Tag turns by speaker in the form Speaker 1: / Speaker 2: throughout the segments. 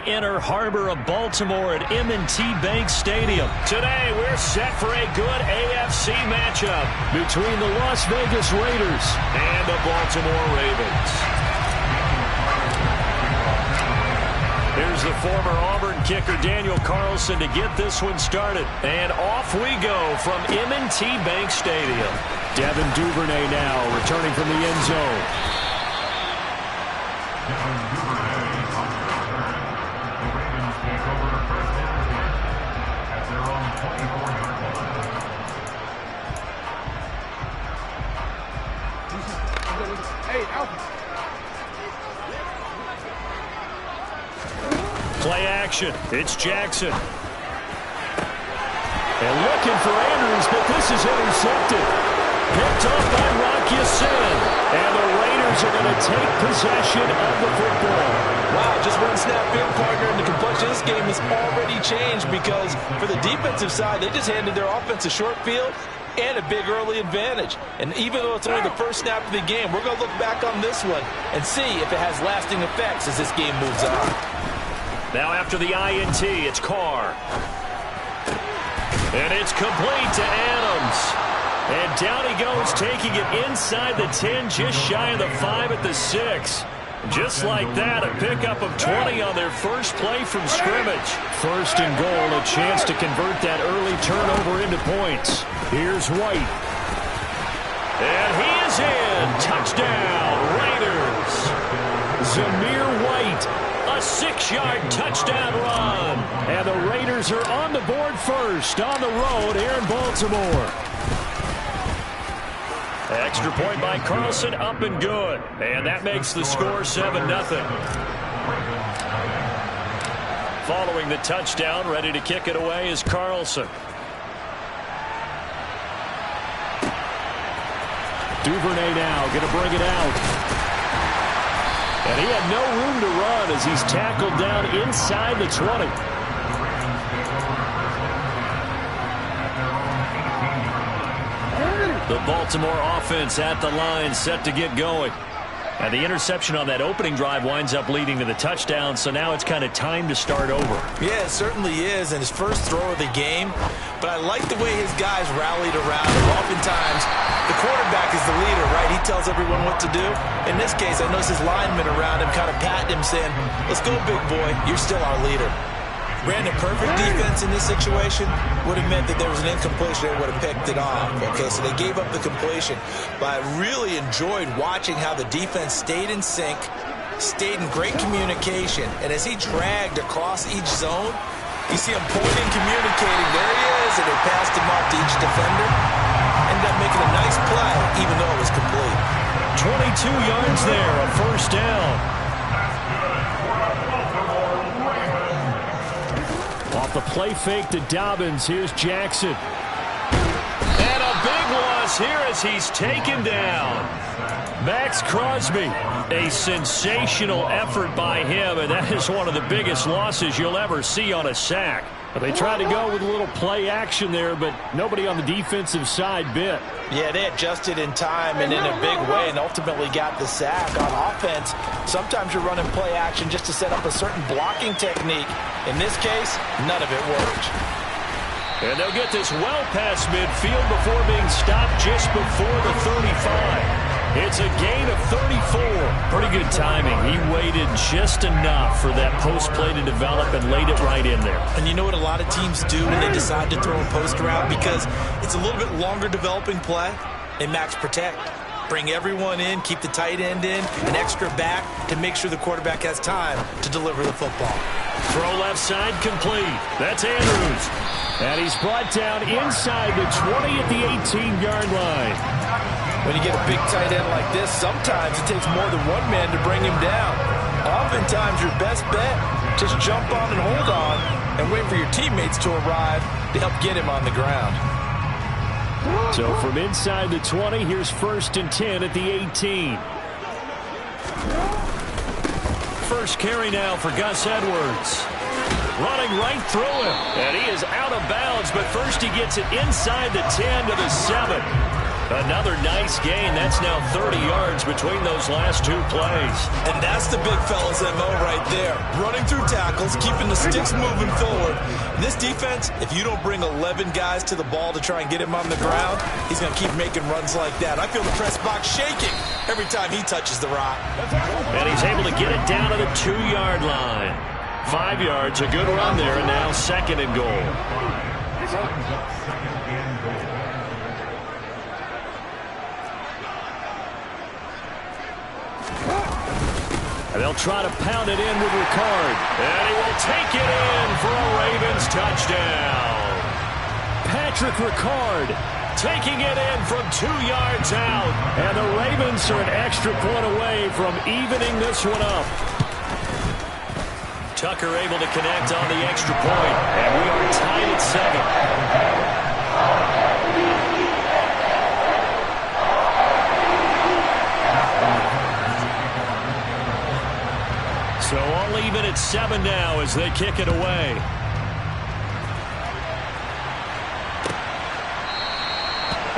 Speaker 1: the inner harbor of Baltimore at M&T Bank Stadium. Today, we're set for a good AFC matchup between the Las Vegas Raiders and the Baltimore Ravens. Here's the former Auburn kicker Daniel Carlson to get this one started. And off we go from M&T Bank Stadium. Devin Duvernay now returning from the end zone. Play action. It's Jackson. And looking for Andrews, but this is intercepted. Picked off by Rock Ya-Sin. And the Raiders are going to take possession of the football.
Speaker 2: Wow, just one snap field partner, and the complexion of this game has already changed because for the defensive side, they just handed their offense a short field and a big early advantage. And even though it's only the first snap of the game, we're going to look back on this one and see if it has lasting effects as this game moves on.
Speaker 1: Now after the INT, it's Carr. And it's complete to Adams. And down he goes, taking it inside the 10, just shy of the 5 at the 6. Just like that, a pickup of 20 on their first play from scrimmage. First and goal, a chance to convert that early turnover into points. Here's White. And he is in. Touchdown, Raiders. Zamir White. A 6-yard touchdown run. And the Raiders are on the board first on the road here in Baltimore. Extra point by Carlson, up and good. And that makes the score 7-0. Following the touchdown, ready to kick it away is Carlson. Duvernay now going to bring it out. And he had no room to run as he's tackled down inside the 20. The Baltimore offense at the line, set to get going. And the interception on that opening drive winds up leading to the touchdown, so now it's kind of time to start over.
Speaker 2: Yeah, it certainly is, and his first throw of the game. But I like the way his guys rallied around him. Oftentimes, the quarterback is the leader, right? He tells everyone what to do. In this case, I noticed his linemen around him kind of patting him, saying, "Let's go, big boy. You're still our leader." Brandon, perfect defense in this situation would have meant that there was an incompletion. They would have picked it off. Okay, so they gave up the completion. But I really enjoyed watching how the defense stayed in sync, stayed in great communication. And as he dragged across each zone, you see him pointing, communicating. There he is, and they passed him off to each defender. Ended up making a nice play, even though it was complete.
Speaker 1: 22 yards there, a first down. Off the play fake to Dobbins, here's Jackson. And a big loss here as he's taken down. Max Crosby, a sensational effort by him, and that is one of the biggest losses you'll ever see on a sack. They tried to go with a little play action there, but nobody on the defensive side bit.
Speaker 2: Yeah, they adjusted in time and in a big way and ultimately got the sack. On offense, sometimes you're running play action just to set up a certain blocking technique. In this case, none of it worked.
Speaker 1: And they'll get this well past midfield before being stopped just before the 35. It's a gain of 34. Pretty good timing. He waited just enough for that post play to develop and laid it right in there.
Speaker 2: And you know what a lot of teams do when they decide to throw a post around? Because it's a little bit longer developing play. They max protect. Bring everyone in, keep the tight end in, an extra back to make sure the quarterback has time to deliver the football.
Speaker 1: Throw left side complete. That's Andrews. And he's brought down inside the 20 at the 18-yard line.
Speaker 2: When you get a big tight end like this, sometimes it takes more than one man to bring him down. Oftentimes, your best bet, just jump on and hold on and wait for your teammates to arrive to help get him on the ground.
Speaker 1: So from inside the 20, here's 1st and 10 at the 18. First carry now for Gus Edwards. Running right through him. And he is out of bounds, but first he gets it inside the 10 to the 7. Another nice gain. That's now 30 yards between those last two plays.
Speaker 2: And that's the big fella's MO right there. Running through tackles, keeping the sticks moving forward. In this defense, if you don't bring 11 guys to the ball to try and get him on the ground, he's going to keep making runs like that. I feel the press box shaking every time he touches the rock.
Speaker 1: And he's able to get it down to the 2-yard line. 5 yards, a good run there, and now 2nd and goal. And they'll try to pound it in with Ricard. And he will take it in for a Ravens touchdown. Patrick Ricard taking it in from 2 yards out. And the Ravens are an extra point away from evening this one up. Tucker able to connect on the extra point. And we are tied at 7. So all even at 7 now as they kick it away.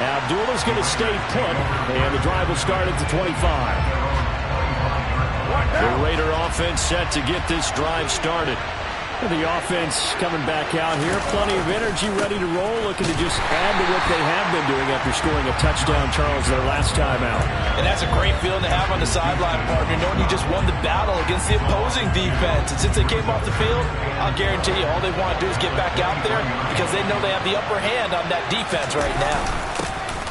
Speaker 1: Abdullah's going to stay put, and the drive will start at the 25. The Raider offense set to get this drive started. The offense coming back out here. Plenty of energy, ready to roll, looking to just add to what they have been doing after scoring a touchdown, Charles, their last time out.
Speaker 2: And that's a great feeling to have on the sideline, partner, knowing you just won the battle against the opposing defense. And since they came off the field, I'll guarantee you all they want to do is get back out there because they know they have the upper hand on that defense right now.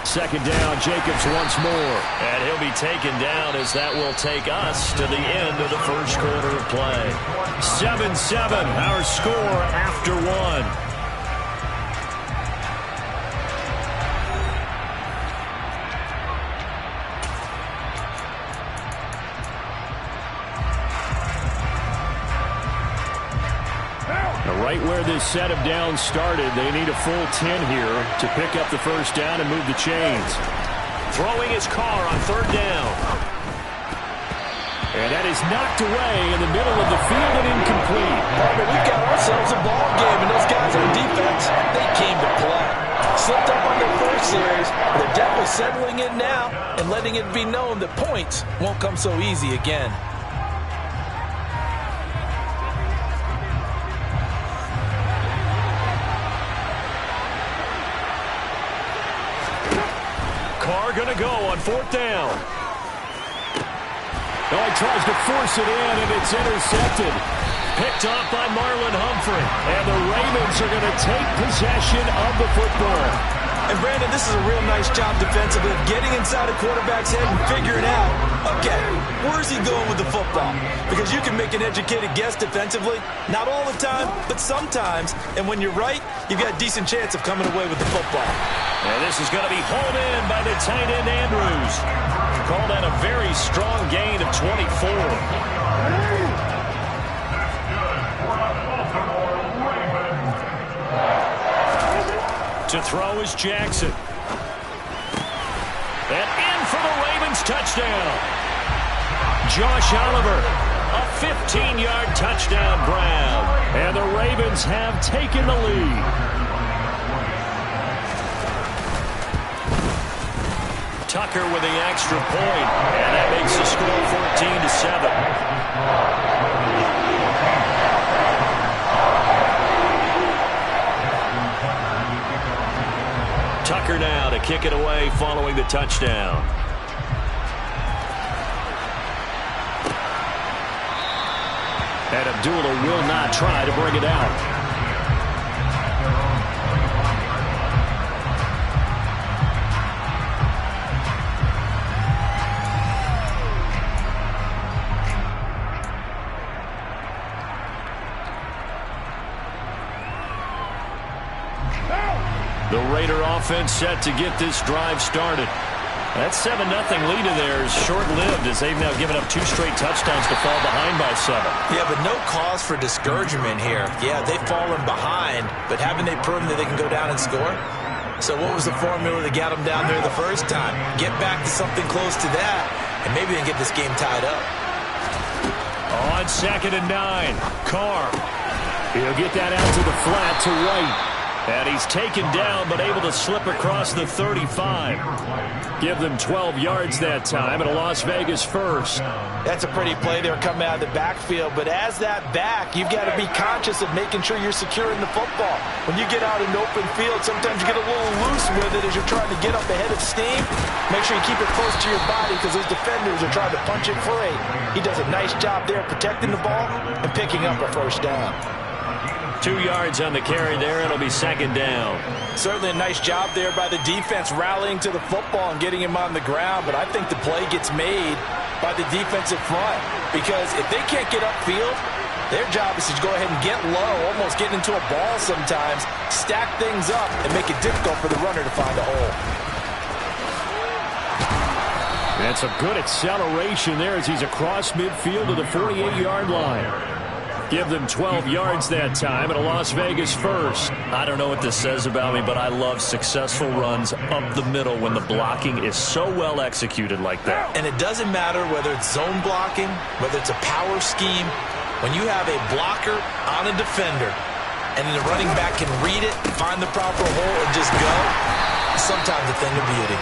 Speaker 1: 2nd down, Jacobs once more. And he'll be taken down as that will take us to the end of the first quarter of play. 7-7, our score after 1. Right where this set of downs started, they need a full 10 here to pick up the first down and move the chains. Throwing his car on 3rd down. And that is knocked away in the middle of the field and incomplete.
Speaker 2: But we've got ourselves a ball game, and those guys on defense, they came to play. Slipped up on their first series, but they're definitely settling in now and letting it be known that points won't come so easy again.
Speaker 1: Going to go on 4th down. Oh, he tries to force it in, and it's intercepted. Picked off by Marlon Humphrey. And the Ravens are going to take possession of the football.
Speaker 2: And, Brandon, this is a real nice job defensively of getting inside a quarterback's head and figuring out, okay, where's he going with the football? Because you can make an educated guess defensively. Not all the time, but sometimes. And when you're right, you've got a decent chance of coming away with the football.
Speaker 1: And this is going to be hauled in by the tight end Andrews. Called out a very strong gain of 24. To throw is Jackson. And in for the Ravens touchdown. Josh Oliver, a 15-yard touchdown grab. And the Ravens have taken the lead. Tucker with the extra point, and that makes the score 14-7. Tucker now to kick it away following the touchdown. And Abdullah will not try to bring it out. The Raider offense set to get this drive started. That 7-0 lead of theirs short-lived as they've now given up 2 straight touchdowns to fall behind by 7.
Speaker 2: Yeah, but no cause for discouragement here. Yeah, they've fallen behind, but haven't they proven that they can go down and score? So what was the formula that got them down there the first time? Get back to something close to that, and maybe they can get this game tied up.
Speaker 1: On 2nd and 9, Carr. He'll get that out to the flat to White. And he's taken down, but able to slip across the 35. Give them 12 yards that time, and a Las Vegas first.
Speaker 2: That's a pretty play there coming out of the backfield. But as that back, you've got to be conscious of making sure you're securing the football. When you get out in open field, sometimes you get a little loose with it as you're trying to get up ahead of steam. Make sure you keep it close to your body because those defenders are trying to punch it free. He does a nice job there protecting the ball and picking up a first down.
Speaker 1: 2 yards on the carry there. It'll be second down.
Speaker 2: Certainly a nice job there by the defense rallying to the football and getting him on the ground. But I think the play gets made by the defensive front because if they can't get upfield, their job is to go ahead and get low, almost get into a ball sometimes, stack things up, and make it difficult for the runner to find a hole.
Speaker 1: That's a good acceleration there as he's across midfield to the 48-yard line. Give them 12 yards that time, and a Las Vegas first. I don't know what this says about me, but I love successful runs up the middle when the blocking is so well executed like that.
Speaker 2: And it doesn't matter whether it's zone blocking, whether it's a power scheme. When you have a blocker on a defender, and then the running back can read it, find the proper hole, and just go, sometimes a thing of beauty.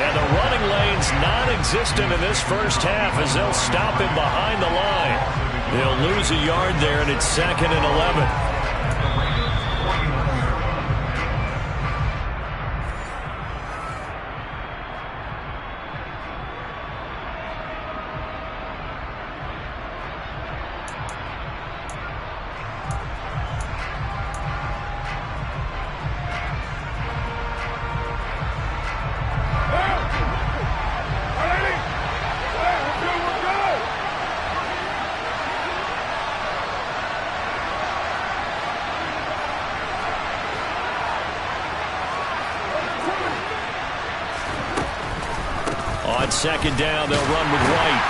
Speaker 1: And the running lane's non-existent in this first half as they'll stop him behind the line. They'll lose a yard there, and it's 2nd and 11. On second down, they'll run with White.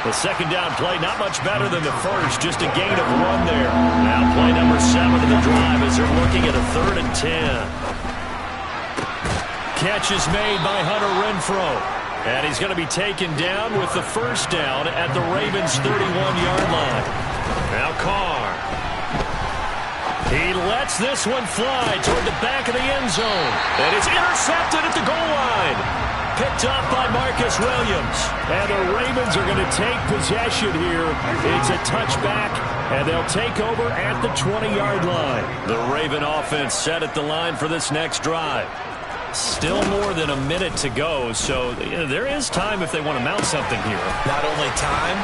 Speaker 1: The second down play, not much better than the first, just a gain of 1 there. Now play number 7 of the drive as they're looking at a 3rd and 10. Catch is made by Hunter Renfrow. And he's going to be taken down with the first down at the Ravens' 31-yard line. Now Carr. He lets this one fly toward the back of the end zone. And it's intercepted at the goal line. Picked up by Marcus Williams. And the Ravens are going to take possession here. It's a touchback, and they'll take over at the 20-yard line. The Raven offense set at the line for this next drive. Still more than a minute to go, so there is time if they want to mount something here. Not only time,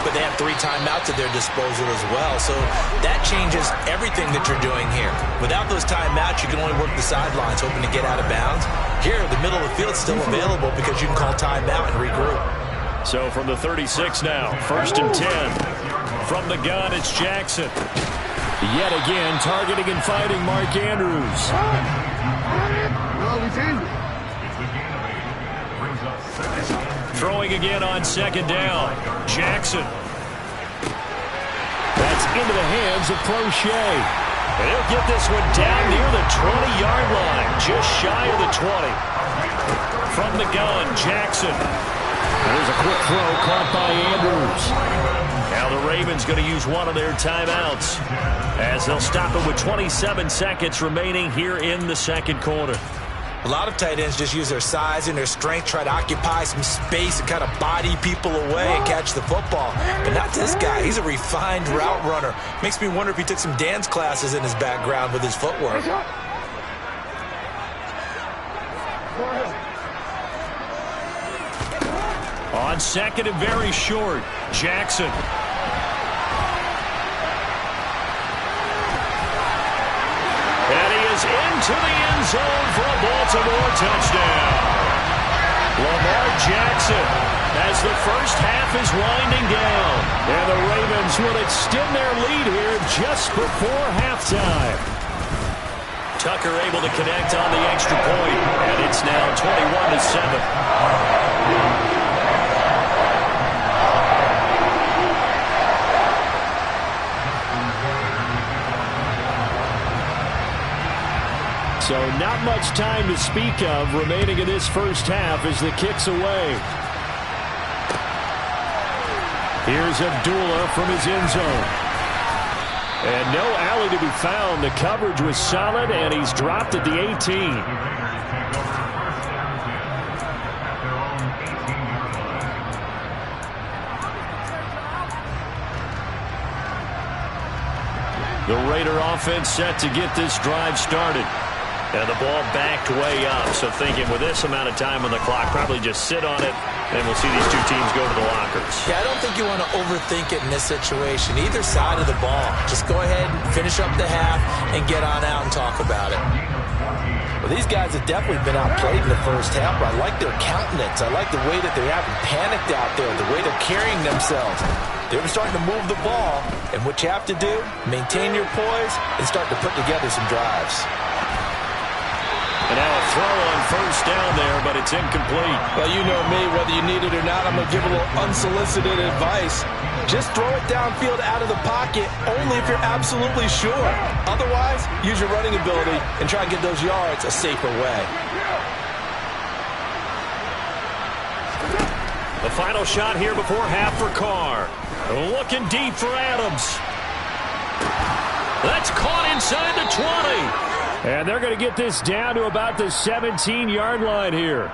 Speaker 1: but they have 3 timeouts at their disposal as well, so that changes everything that you're doing here. Without those timeouts, you can only work the sidelines, hoping to get out of bounds. Here, the middle of the field is still available because you can call timeout and regroup. So from the 36 now, 1st and 10. From the gun, it's Jackson. Yet again, targeting and fighting Mark Andrews. Throwing again on second down. Jackson. That's into the hands of Crochet. And he'll get this one down near the 20-yard line, just shy of the 20. From the gun, Jackson. There's a quick throw caught by Andrews. Now the Ravens going to use one of their timeouts as they'll stop it with 27 seconds remaining here in the second quarter. A lot of tight ends just use their size and their strength, try to occupy some space and kind of body people away and catch the football. But not this guy. He's a refined route runner. Makes me wonder if he took some dance classes in his background with his footwork. On second and very short, Jackson. And he is into the end zone for a Baltimore touchdown. Lamar Jackson as the first half is winding down. And the Ravens will extend their lead here just before halftime. Tucker able to connect on the extra point, and it's now 21-7. So not much time to speak of remaining in this first half as the kick's away. Here's Abdullah from his end zone. And no nowhere to be found. The coverage was solid, and he's dropped at the 18. The Raider offense set to get this drive started. And the ball backed way up, so thinking with this amount of time on the clock, probably just sit on it, and we'll see these two teams go to the lockers.
Speaker 2: Yeah, I don't think you want to overthink it in this situation. Either side of the ball. Just go ahead and finish up the half and get on out and talk about it. Well, these guys have definitely been outplayed in the first half, but I like their countenance. I like the way that they haven't panicked out there, the way they're carrying themselves. They're starting to move the ball, and what you have to do, maintain your poise and start to put together some drives.
Speaker 1: And now a throw on first down there, but it's incomplete.
Speaker 3: Well, you know me, whether you need it or not, I'm going to give a little unsolicited advice. Just throw it downfield out of the pocket, only if you're absolutely sure. Otherwise, use your running ability and try and get those yards a safer way.
Speaker 1: The final shot here before half for Carr. Looking deep for Adams. That's caught inside the 20. And they're going to get this down to about the 17-yard line here.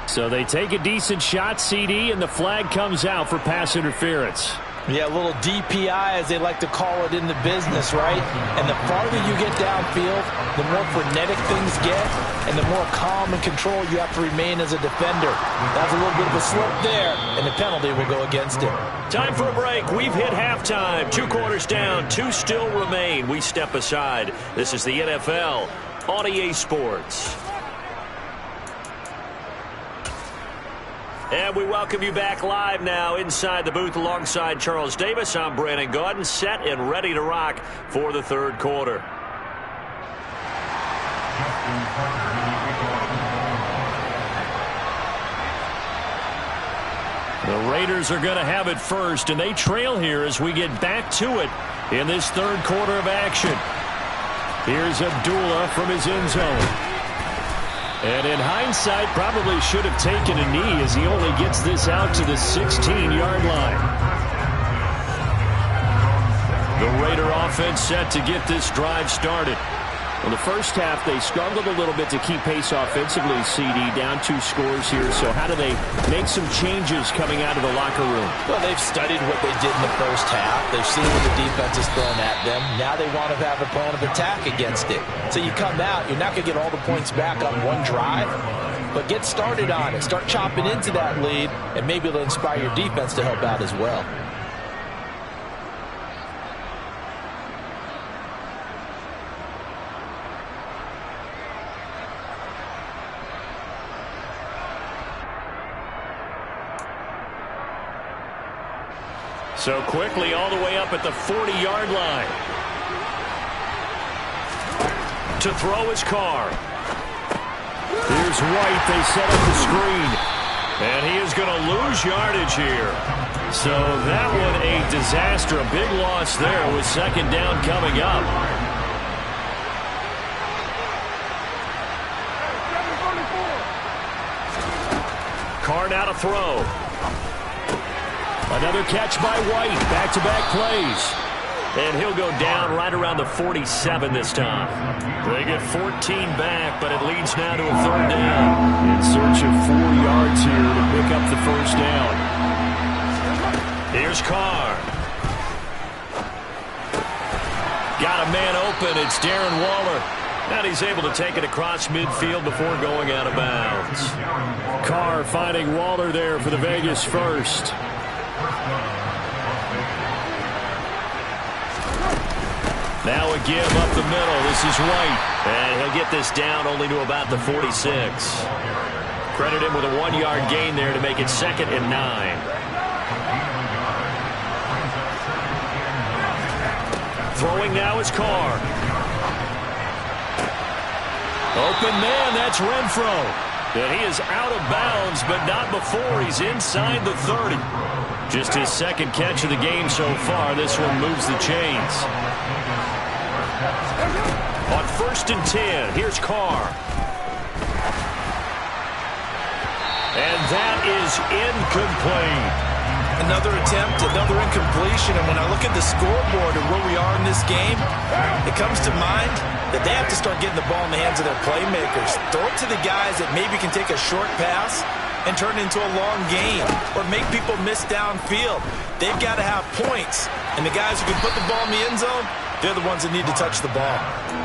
Speaker 1: So they take a decent shot, CD, and the flag comes out for pass interference.
Speaker 2: Yeah, a little DPI, as they like to call it in the business, right? And the farther you get downfield, the more frenetic things get, and the more calm and control you have to remain as a defender. That's a little bit of a slip there, and the penalty will go against him.
Speaker 1: Time for a break. We've hit halftime. 2 quarters down, 2 still remain. We step aside. This is the NFL on EA Sports. And we welcome you back live now inside the booth alongside Charles Davis. I'm Brandon Gaudin, set and ready to rock for the third quarter. The Raiders are going to have it first, and they trail here as we get back to it in this third quarter of action. Here's Abdullah from his end zone. And in hindsight, probably should have taken a knee as he only gets this out to the 16-yard line. The Raider offense set to get this drive started. Well, the first half, they struggled a little bit to keep pace offensively, CD, down 2 scores here. So how do they make some changes coming out of the locker room?
Speaker 2: Well, they've studied what they did in the first half. They've seen what the defense has thrown at them. Now they want to have a plan of attack against it. So you come out, you're not going to get all the points back on one drive, but get started on it. Start chopping into that lead, and maybe it'll inspire your defense to help out as well.
Speaker 1: So quickly all the way up at the 40-yard line. To throw his Carr. Here's White. They set up the screen. And he is going to lose yardage here. So that one a disaster. A big loss there with second down coming up. Carr now to throw. Another catch by White. Back-to-back plays. And he'll go down right around the 47 this time. They get 14 back, but it leads now to a third down. In search of 4 yards here to pick up the first down. Here's Carr. Got a man open. It's Darren Waller. And he's able to take it across midfield before going out of bounds. Carr finding Waller there for the Vegas first. Now a give up the middle. This is White. And he'll get this down only to about the 46. Credit him with a 1-yard gain there to make it 2nd and 9. Throwing now is Carr. Open man, that's Renfro. And he is out of bounds, but not before he's inside the 30. Just his second catch of the game so far. This one moves the chains. On 1st and 10, here's Carr. And that is incomplete.
Speaker 2: Another attempt, another incompletion, and when I look at the scoreboard and where we are in this game, it comes to mind that they have to start getting the ball in the hands of their playmakers. Throw it to the guys that maybe can take a short pass and turn it into a long game or make people miss downfield. They've got to have points, and the guys who can put the ball in the end zone, they're the ones that need to touch the ball.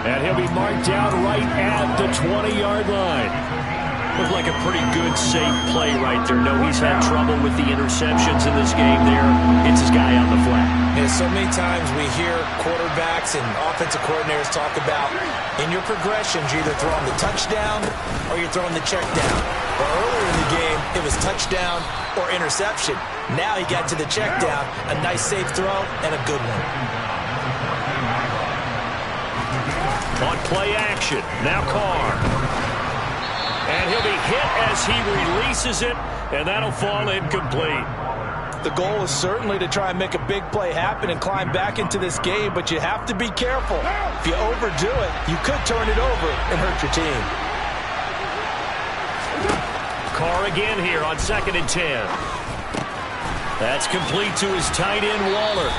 Speaker 1: And he'll be marked down right at the 20-yard line. Looked like a pretty good, safe play right there. No, he's had trouble with the interceptions in this game there. It's his guy on the flat.
Speaker 2: Yeah, so many times we hear quarterbacks and offensive coordinators talk about in your progressions, you're either throwing the touchdown or you're throwing the check down. Well, earlier in the game, it was touchdown or interception. Now he got to the check down, a nice safe throw, and a good one.
Speaker 1: On play action, now Carr. And he'll be hit as he releases it, and that'll fall incomplete.
Speaker 3: The goal is certainly to try and make a big play happen and climb back into this game, but you have to be careful. If you overdo it, you could turn it over and hurt your team.
Speaker 1: Carr again here on 2nd and 10. That's complete to his tight end, Waller.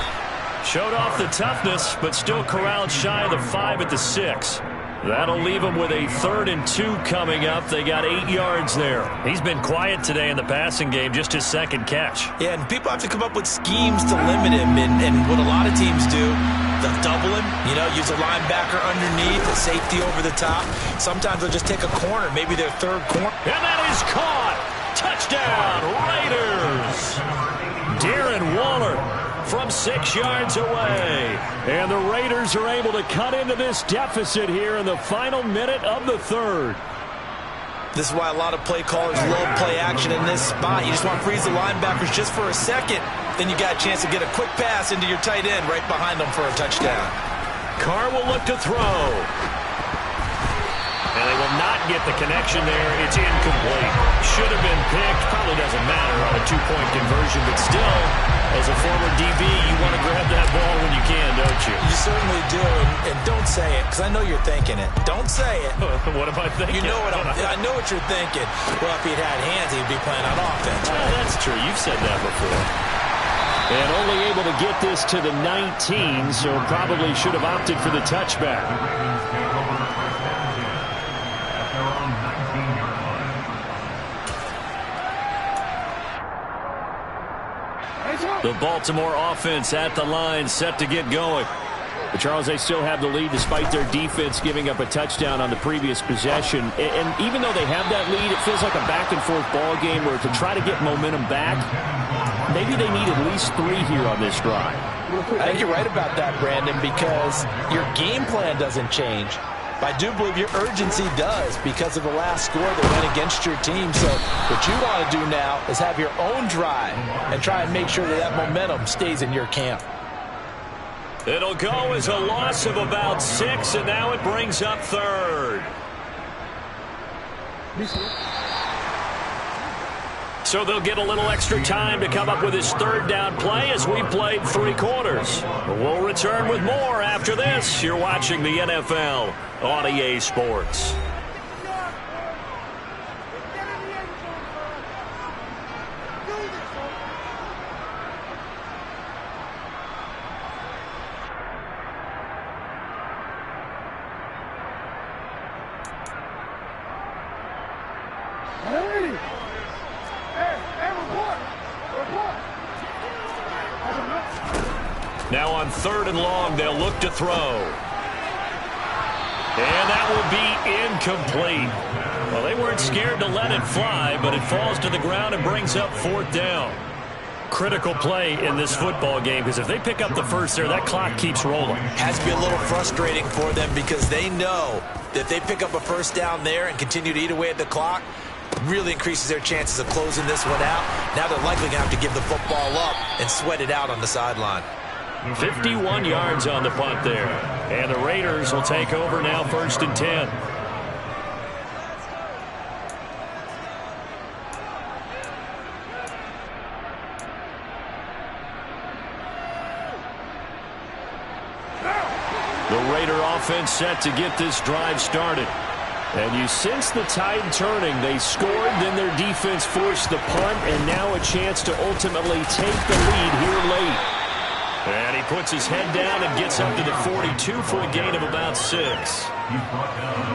Speaker 1: Showed off the toughness, but still corralled shy of the 5 at the 6. That'll leave him with a 3rd and 2 coming up. They got 8 yards there. He's been quiet today in the passing game, just his 2nd catch.
Speaker 2: Yeah, and people have to come up with schemes to limit him, and what a lot of teams do, they'll double him, use a linebacker underneath, a safety over the top. Sometimes they'll just take a corner, maybe their 3rd corner.
Speaker 1: And that is caught. Touchdown, Raiders. Darren Waller from 6 yards away. And the Raiders are able to cut into this deficit here in the final minute of the 3rd.
Speaker 2: This is why a lot of play callers love play action in this spot. You just want to freeze the linebackers just for a second. Then you got a chance to get a quick pass into your tight end right behind them for a touchdown.
Speaker 1: Carr will look to throw. And they will not get the connection there. It's incomplete. Should have been picked. Probably doesn't matter on a 2-point conversion, but still, as a former DB, you want to grab that ball when you can, don't you?
Speaker 2: You certainly do, and don't say it, because I know you're thinking it. Don't say it.
Speaker 1: What am I thinking?
Speaker 2: You know what I know what you're thinking. Well, if he'd had hands, he'd be playing on offense.
Speaker 1: Well, that's true. You've said that before. And only able to get this to the 19, so probably should have opted for the touchback. The Baltimore offense at the line, set to get going. But Charles, they still have the lead despite their defense giving up a touchdown on the previous possession. And even though they have that lead, it feels like a back-and-forth ball game where to try to get momentum back, maybe they need at least 3 here on this drive.
Speaker 3: I think you're right about that, Brandon, because your game plan doesn't change. But I do believe your urgency does because of the last score that went against your team. So what you want to do now is have your own drive and try and make sure that that momentum stays in your camp.
Speaker 1: It'll go as a loss of about 6, and now it brings up 3rd. So they'll get a little extra time to come up with his 3rd down play as we played 3 quarters. We'll return with more after this. You're watching the NFL on EA Sports. Now on 3rd and long, they'll look to throw. And that will be incomplete. Well, they weren't scared to let it fly, but it falls to the ground and brings up 4th down. Critical play in this football game, because if they pick up the first there, that clock keeps rolling.
Speaker 2: Has to be a little frustrating for them because they know that if they pick up a 1st down there and continue to eat away at the clock, really increases their chances of closing this one out. Now they're likely going to have to give the football up and sweat it out on the sideline.
Speaker 1: 51 yards on the punt there. And the Raiders will take over now, 1st and 10. The Raider offense set to get this drive started. And you sense the tide turning. They scored, then their defense forced the punt, and now a chance to ultimately take the lead here late. And he puts his head down and gets up to the 42 for a gain of about 6.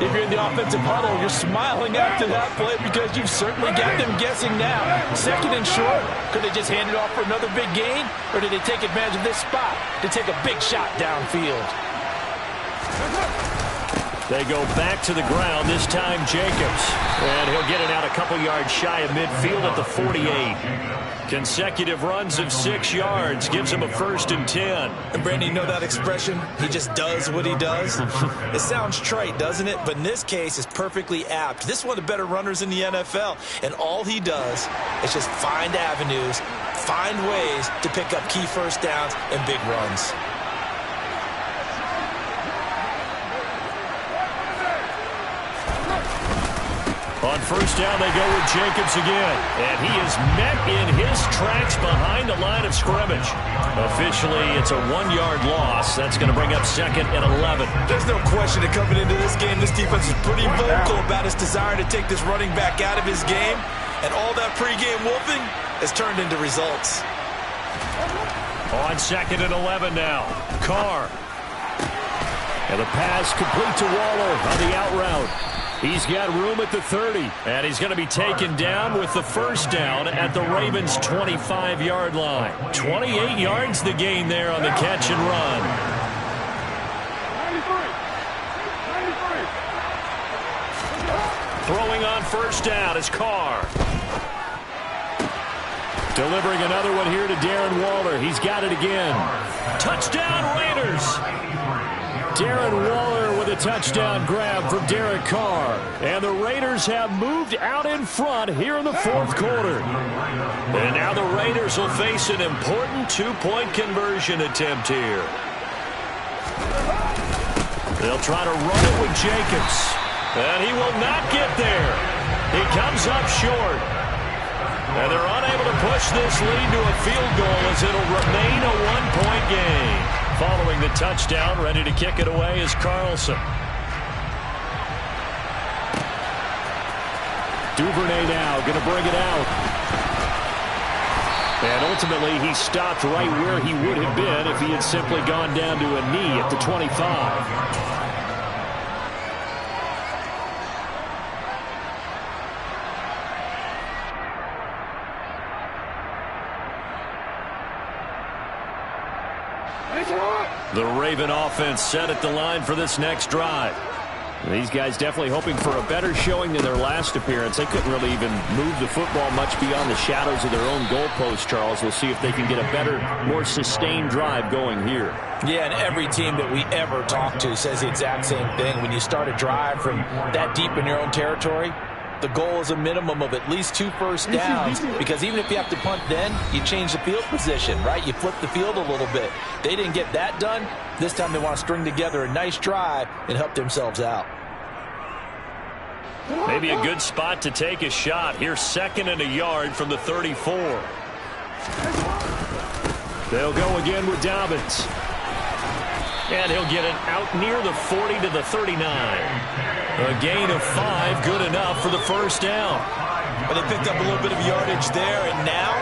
Speaker 3: If you're in the offensive huddle, you're smiling after that play because you've certainly got them guessing now. Second and short, could they just hand it off for another big gain? Or did they take advantage of this spot to take a big shot downfield?
Speaker 1: They go back to the ground, this time Jacobs. And he'll get it out a couple yards shy of midfield at the 48. Consecutive runs of 6 yards gives him a 1st and 10.
Speaker 2: And Brandon, you know that expression? He just does what he does? It sounds trite, doesn't it? But in this case, it's perfectly apt. This is one of the better runners in the NFL. And all he does is just find avenues, find ways to pick up key first downs and big runs.
Speaker 1: On first down, they go with Jacobs again. And he is met in his tracks behind the line of scrimmage. Officially, it's a 1-yard loss. That's going to bring up 2nd and 11.
Speaker 2: There's no question that coming into this game, this defense is pretty vocal about its desire to take this running back out of his game. And all that pregame wolfing has turned into results.
Speaker 1: On 2nd and 11 now. Carr. And the pass complete to Waller on the out route. He's got room at the 30, and he's going to be taken down with the first down at the Ravens' 25-yard line. 28 yards the gain there on the catch and run. 93. Throwing on first down is Carr. Delivering another one here to Darren Waller. He's got it again. Touchdown Raiders! Darren Waller with a touchdown grab from Derek Carr. And the Raiders have moved out in front here in the 4th quarter. And now the Raiders will face an important 2-point conversion attempt here. They'll try to run it with Jacobs. And he will not get there. He comes up short. And they're unable to push this lead to a field goal as it'll remain a 1-point game. Following the touchdown, ready to kick it away is Carlson. Duvernay now going to bring it out. And ultimately, he stopped right where he would have been if he had simply gone down to a knee at the 25. The Raven offense set at the line for this next drive. These guys definitely hoping for a better showing than their last appearance. They couldn't really even move the football much beyond the shadows of their own goalpost, Charles. We'll see if they can get a better, more sustained drive going here.
Speaker 3: Yeah, and every team that we ever talk to says the exact same thing. When you start a drive from that deep in your own territory, the goal is a minimum of at least 2 first downs, because even if you have to punt then, you change the field position, right? You flip the field a little bit. They didn't get that done. This time they want to string together a nice drive and help themselves out.
Speaker 1: Maybe a good spot to take a shot. Here's 2nd and a yard from the 34. They'll go again with Dobbins. And he'll get it out near the 40 to the 39. A gain of 5, good enough for the first down.
Speaker 2: But they picked up a little bit of yardage there, and now,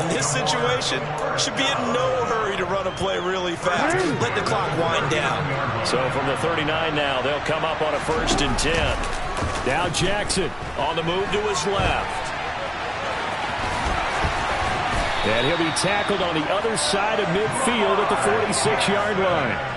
Speaker 2: in this situation, should be in no hurry to run a play really fast. Let the clock wind down.
Speaker 1: So from the 39 now, they'll come up on a 1st and 10. Now Jackson on the move to his left. And he'll be tackled on the other side of midfield at the 46-yard line.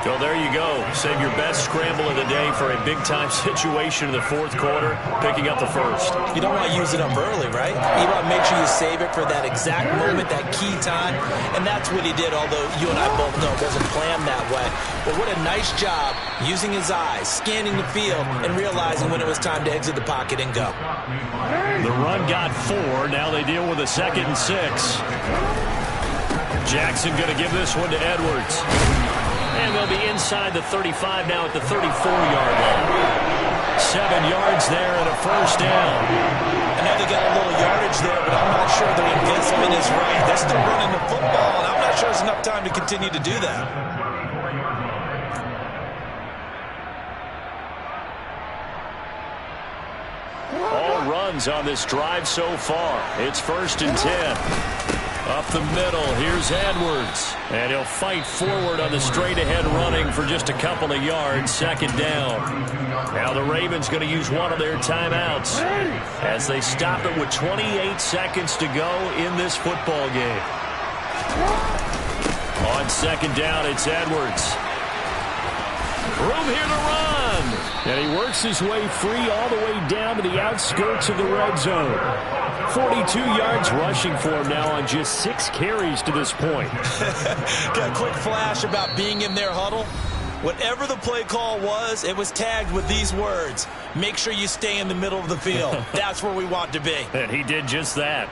Speaker 1: So there you go. Save your best scramble of the day for a big-time situation in the 4th quarter, picking up the first.
Speaker 2: You don't want to use it up early, right? You want to make sure you save it for that exact moment, that key time. And that's what he did, although you and I both know it wasn't planned that way. But what a nice job using his eyes, scanning the field, and realizing when it was time to exit the pocket and go.
Speaker 1: The run got 4. Now they deal with a 2nd and 6. Jackson going to give this one to Edwards. And they'll be inside the 35 now at the 34-yard line. 7 yards there and a first down.
Speaker 2: I know they got a little yardage there, but I'm not sure their investment is right. They're still running the football, and I'm not sure there's enough time to continue to do that.
Speaker 1: runs on this drive so far. It's 1st and 10. Up the middle, here's Edwards. And he'll fight forward on the straight-ahead running for just a couple of yards, 2nd down. Now the Ravens going to use one of their timeouts as they stop it with 28 seconds to go in this football game. On 2nd down, it's Edwards. Room here to run. And he works his way free all the way down to the outskirts of the red zone. 42 yards rushing for him now on just 6 carries to this point.
Speaker 2: Got a quick flash about being in their huddle. Whatever the play call was, it was tagged with these words: make sure you stay in the middle of the field. That's where we want to be.
Speaker 1: And he did just that.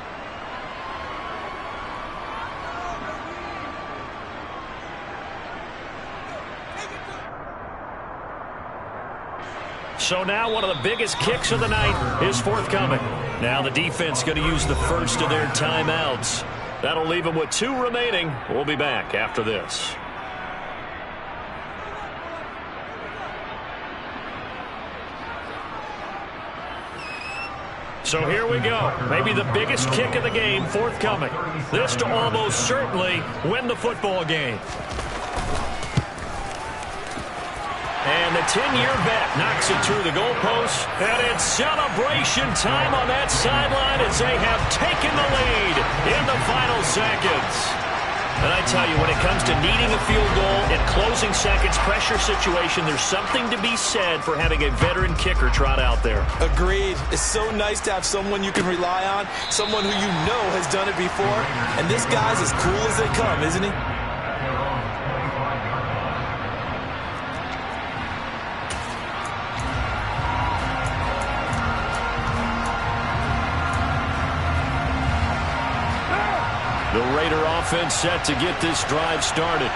Speaker 1: So now one of the biggest kicks of the night is forthcoming. Now the defense going to use the first of their timeouts. That'll leave them with 2 remaining. We'll be back after this. So here we go. Maybe the biggest kick of the game forthcoming. This to almost certainly win the football game. And the 10-year vet knocks it through the goalpost. And it's celebration time on that sideline as they have taken the lead in the final seconds. And I tell you, when it comes to needing a field goal in closing seconds, pressure situation, there's something to be said for having a veteran kicker trot out there.
Speaker 2: Agreed. It's so nice to have someone you can rely on, someone who you know has done it before. And this guy's as cool as they come, isn't he?
Speaker 1: The Raider offense set to get this drive started.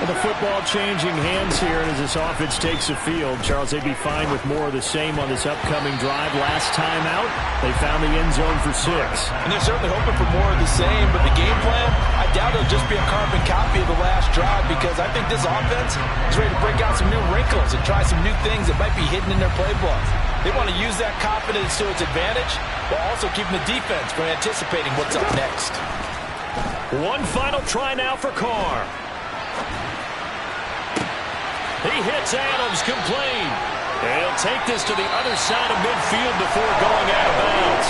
Speaker 4: Well, the football changing hands here, and as this offense takes the field, Charles, they'd be fine with more of the same on this upcoming drive. Last time out, they found the end zone for 6.
Speaker 3: And they're certainly hoping for more of the same, but the game plan, I doubt it'll just be a carbon copy of the last drive, because I think this offense is ready to break out some new wrinkles and try some new things that might be hidden in their playbook. They want to use that confidence to its advantage, while also keeping the defense from anticipating what's up next.
Speaker 1: One final try now for Carr. He hits Adams complete. And he'll take this to the other side of midfield before going out of bounds.